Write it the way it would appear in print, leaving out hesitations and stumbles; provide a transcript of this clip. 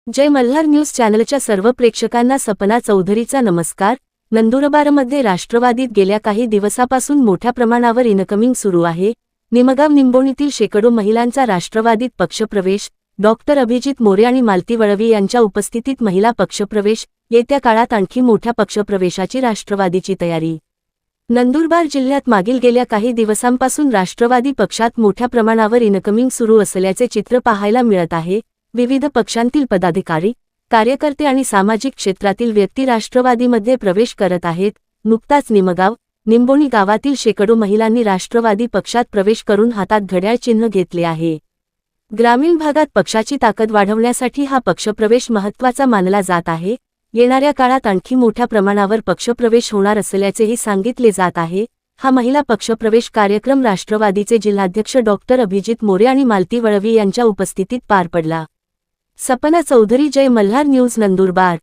जय Malhar news चॅनलच्या सर्व प्रेक्षकांना सपना चौधरीचा नमस्कार। नंदुरबारमध्ये राष्ट्रवादीत गेल्या काही दिवसापासून मोठ्या प्रमाणावर इनकमिंग सुरू आहे। निमगाव निंबोणीतील शेकडो महिलांचा राष्ट्रवादीत पक्षप्रवेश। डॉक्टर अभिजित मोरे आणि मालती वळवी यांच्या उपस्थितीत महिला पक्षप्रवेश। येत्या काळात आणखी मोठ्या पक्षप्रवेशाची राष्ट्रवादीची तयारी। नंदुरबार जिल्ह्यात मागील गेल्या काही दिवसांपासून राष्ट्रवादी पक्षात मोठ्या प्रमाणावर इनकमिंग सुरू असल्याचे चित्र पाहायला मिळत आहे। विविध पक्षांतील पदाधिकारी, कार्यकर्ते आणि सामाजिक क्षेत्रातील व्यक्ती राष्ट्रवादीमध्ये प्रवेश करत आहेत। नुकताच निमगाव, निंबोणी गावातील शेकडो महिलांनी राष्ट्रवादी पक्षात प्रवेश करून हातात घड्याळ चिन्ह घेतले आहे। ग्रामीण भागात पक्षाची ताकद वाढवण्यासाठी हा पक्षप्रवेश महत्त्वाचा मानला जात आहे। येणाऱ्या काळात आणखी मोठ्या प्रमाणावर पक्षप्रवेश होणार असल्याचेही सांगितले जात आहे। हा महिला पक्षप्रवेश कार्यक्रम राष्ट्रवादीचे जिल्हाध्यक्ष डॉक्टर अभिजित मोरे आणि मालती वळवी यांच्या उपस्थितीत पार पडला। सपना चौधरी, जय मल्हार न्यूज, नंदुरबार।